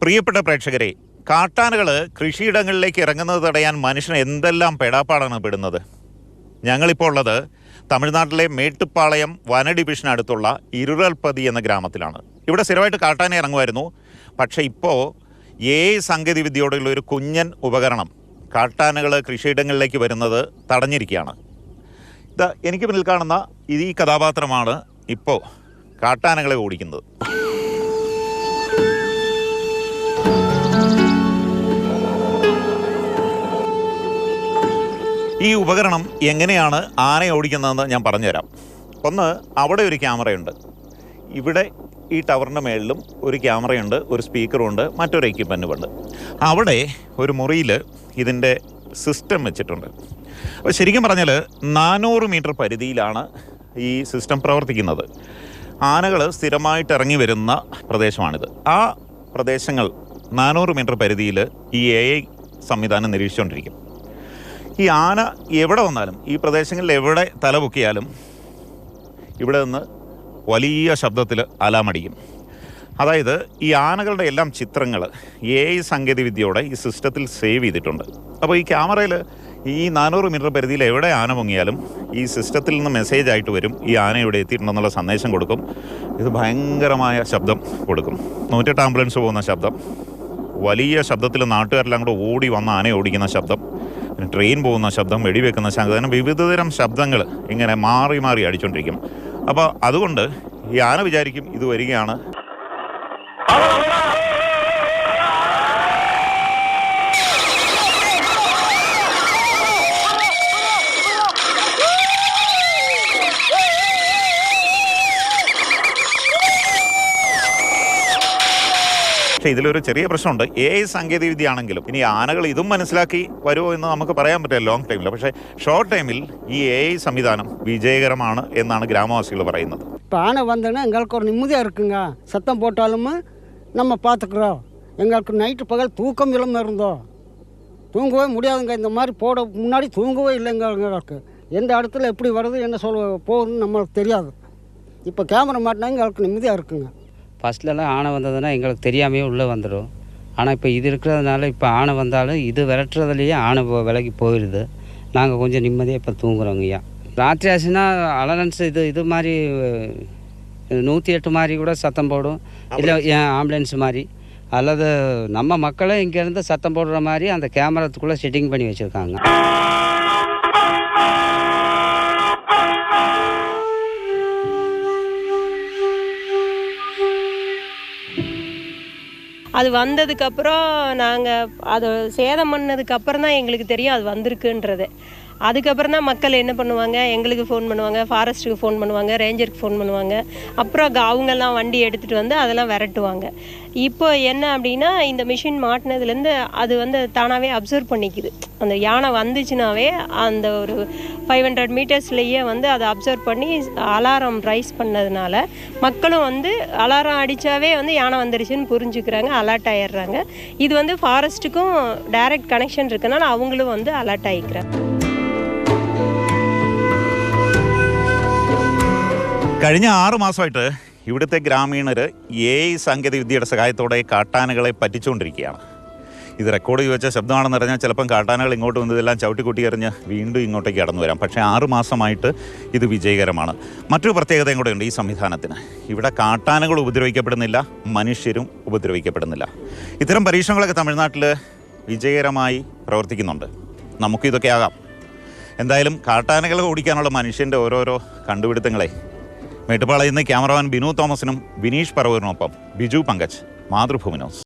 പ്രിയപ്പെട്ട പ്രേക്ഷകരെ, കാട്ടാനകൾ കൃഷിയിടങ്ങളിലേക്ക് ഇറങ്ങുന്നത് തടയാൻ മനുഷ്യൻ എന്തെല്ലാം പെടാപ്പാടാണ് പെടുന്നത്. ഞങ്ങളിപ്പോൾ ഉള്ളത് തമിഴ്നാട്ടിലെ മേട്ടുപ്പാളയം വന ഡിവിഷനടുത്തുള്ള ഇരുളൽപ്പതി എന്ന ഗ്രാമത്തിലാണ്. ഇവിടെ സ്ഥിരമായിട്ട് കാട്ടാന ഇറങ്ങുമായിരുന്നു. പക്ഷേ ഇപ്പോൾ സാങ്കേതികവിദ്യയോടുള്ള ഒരു കുഞ്ഞൻ ഉപകരണം കാട്ടാനകൾ കൃഷിയിടങ്ങളിലേക്ക് വരുന്നത് തടഞ്ഞിരിക്കുകയാണ്. എനിക്ക് മുന്നിൽ കാണുന്ന ഈ കഥാപാത്രമാണ് ഇപ്പോൾ കാട്ടാനകളെ ഓടിക്കുന്നത്. ഈ ഉപകരണം എങ്ങനെയാണ് ആനയെ ഓടിക്കുന്നതെന്ന് ഞാൻ പറഞ്ഞുതരാം. ഒന്ന്, അവിടെ ഒരു ക്യാമറയുണ്ട്. ഇവിടെ ഈ ടവറിൻ്റെ മേളിലും ഒരു ക്യാമറയുണ്ട്, ഒരു സ്പീക്കറുണ്ട്, മറ്റൊരു എക്യുപ്മെൻറ്റുമുണ്ട്. അവിടെ ഒരു മുറിയിൽ ഇതിൻ്റെ സിസ്റ്റം വെച്ചിട്ടുണ്ട്. അപ്പോൾ ശരിക്കും പറഞ്ഞാൽ 400 മീറ്റർ പരിധിയിലാണ് ഈ സിസ്റ്റം പ്രവർത്തിക്കുന്നത്. ആനകൾ സ്ഥിരമായിട്ട് ഇറങ്ങി വരുന്ന പ്രദേശമാണിത്. ആ പ്രദേശങ്ങൾ 400 മീറ്റർ പരിധിയിൽ ഈ AI സംവിധാനം നിരീക്ഷിച്ചുകൊണ്ടിരിക്കും. ഈ ആന എവിടെ വന്നാലും, ഈ പ്രദേശങ്ങളിൽ എവിടെ തലപൊക്കിയാലും ഇവിടെ നിന്ന് വലിയ ശബ്ദത്തിൽ അലാമടിക്കും. അതായത് ഈ ആനകളുടെ എല്ലാം ചിത്രങ്ങൾ AI സാങ്കേതികവിദ്യയോടെ ഈ സിസ്റ്റത്തിൽ സേവ് ചെയ്തിട്ടുണ്ട്. അപ്പോൾ ഈ ക്യാമറയിൽ ഈ 400 മീറ്റർ പരിധിയിൽ എവിടെ ആന പൊങ്ങിയാലും ഈ സിസ്റ്റത്തിൽ നിന്ന് മെസ്സേജ് ആയിട്ട് വരും, ഈ ആന ഇവിടെ എത്തിയിട്ടുണ്ടെന്നുള്ള സന്ദേശം കൊടുക്കും. ഇത് ഭയങ്കരമായ ശബ്ദം കൊടുക്കും. 108 ആംബുലൻസ് പോകുന്ന ശബ്ദം, വലിയ ശബ്ദത്തിൽ നാട്ടുകാരെല്ലാം കൂടെ ഓടി വന്ന് ആനയെ ഓടിക്കുന്ന ശബ്ദം, പിന്നെ ട്രെയിൻ പോകുന്ന ശബ്ദം, വെടിവെക്കുന്ന ശബ്ദം, അങ്ങനെ വിവിധതരം ശബ്ദങ്ങൾ ഇങ്ങനെ മാറി മാറി അടിച്ചുകൊണ്ടിരിക്കും. അപ്പോൾ അതുകൊണ്ട് ഈ ആന വിചാരിക്കും ഇത് വരികയാണ്. പക്ഷേ ഇതിലൊരു ചെറിയ പ്രശ്നമുണ്ട്. AI സാങ്കേതികവിദ്യ ആണെങ്കിലും ഇനി ആനകൾ ഇതും മനസ്സിലാക്കി വരുമോ എന്ന് നമുക്ക് പറയാൻ പറ്റില്ല ലോങ് ടൈമിൽ. പക്ഷേ ഷോർട്ട് ടൈമിൽ ഈ AI സംവിധാനം വിജയകരമാണ് എന്നാണ് ഗ്രാമവാസികൾ പറയുന്നത്. இப்போ ஆனை வந்தோன்னா எங்களுக்கு ஒரு நிம்மதியாக இருக்குங்க. சத்தம் போட்டாலும் நம்ம பார்த்துக்குறோம். எங்களுக்கு நைட்டு பகல் தூக்கம் இல்லாமல் இருந்தோம். தூங்கவே முடியாதுங்க. இந்த மாதிரி போட முன்னாடி தூங்கவே இல்லைங்க. எங்களுக்கு எந்த இடத்துல எப்படி வருது என்ன போகுதுன்னு நம்மளுக்கு தெரியாது. இப்போ கேமரா மாட்டினா எங்களுக்கு நிம்மதியாக இருக்குங்க. ஃபஸ்ட்லலாம் ஆனை வந்ததுன்னா எங்களுக்கு தெரியாமையே உள்ளே வந்துடும். ஆனால் இப்போ இது இருக்கிறதுனால இப்போ ஆனை வந்தாலும் இது விரட்டுறதுலேயே ஆனை விலகி போயிடுது. நாங்கள் கொஞ்சம் நிம்மதியாக இப்போ தூங்குறோங்கய்யா. ராத்திரி ஆச்சுன்னா அலரன்ஸ் இது மாதிரி 108 மாதிரி கூட சத்தம் போடும், இல்லை ஆம்புலன்ஸ் மாதிரி, அல்லது நம்ம மக்களே இங்கேருந்து சத்தம் போடுற மாதிரி அந்த கேமராத்துக்குள்ளே செட்டிங் பண்ணி வச்சுருக்காங்க. அது வந்ததுக்கப்புறம் நாங்கள் அது சேதம் பண்ணதுக்கப்புறம் தான் எங்களுக்கு தெரியும் அது வந்திருக்குன்றது. அதுக்கப்புறம் தான் மக்கள் என்ன பண்ணுவாங்க, எங்களுக்கு ஃபோன் பண்ணுவாங்க, ஃபாரஸ்ட்டுக்கு ஃபோன் பண்ணுவாங்க, ரேஞ்சருக்கு ஃபோன் பண்ணுவாங்க. அப்புறம் அவங்கெல்லாம் வண்டி எடுத்துகிட்டு வந்து அதெல்லாம் விரட்டுவாங்க. இப்போ என்ன அப்படின்னா, இந்த மிஷின் மாட்டினதுலேருந்து அது வந்து தானாகவே அப்சர்வ் பண்ணிக்குது. அந்த யானை வந்துச்சுனாவே அந்த ஒரு 500 மீட்டர்ஸ்லேயே வந்து அதை அப்சர்வ் பண்ணி அலாரம் ரைஸ் பண்ணதுனால மக்களும் வந்து அலாரம் அடித்தாவே வந்து யானை வந்துருச்சுன்னு புரிஞ்சுக்கிறாங்க, அலர்ட் ஆகிடுறாங்க. இது வந்து ஃபாரஸ்ட்டுக்கும் டைரக்ட் கனெக்ஷன் இருக்கனால அவங்களும் வந்து அலர்ட் ஆகிக்கிறாங்க. കഴിഞ്ഞ 6 മാസമായിട്ട് ഇവിടുത്തെ ഗ്രാമീണർ AI സാങ്കേതികവിദ്യയുടെ സഹായത്തോടെ കാട്ടാനകളെ പറ്റിച്ചുകൊണ്ടിരിക്കുകയാണ്. ഇത് റെക്കോർഡ് ചെയ്ത് വെച്ച ശബ്ദമാണെന്ന് പറഞ്ഞാൽ ചിലപ്പം കാട്ടാനകൾ ഇങ്ങോട്ട് വന്ന് ഇതെല്ലാം ചവിട്ടിക്കൂട്ടി എറിഞ്ഞ് വീണ്ടും ഇങ്ങോട്ടേക്ക് കടന്നു വരാം. പക്ഷേ 6 മാസമായിട്ട് ഇത് വിജയകരമാണ്. മറ്റൊരു പ്രത്യേകതയും കൂടെ ഉണ്ട് ഈ സംവിധാനത്തിന്. ഇവിടെ കാട്ടാനകൾ ഉപദ്രവിക്കപ്പെടുന്നില്ല, മനുഷ്യരും ഉപദ്രവിക്കപ്പെടുന്നില്ല. ഇത്തരം പരീക്ഷണങ്ങളൊക്കെ തമിഴ്നാട്ടിൽ വിജയകരമായി പ്രവർത്തിക്കുന്നുണ്ട്. നമുക്കിതൊക്കെ ആകാം. എന്തായാലും കാട്ടാനകളെ ഓടിക്കാനുള്ള മനുഷ്യൻ്റെ ഓരോരോ കണ്ടുപിടുത്തങ്ങളെ മേട്ടുപ്പാളയിൽ നിന്ന് ക്യാമറമാൻ ബിനു തോമസിനും വിനീഷ് പറവൂരിനൊപ്പം ബിജു പങ്കജ്, മാതൃഭൂമി ന്യൂസ്.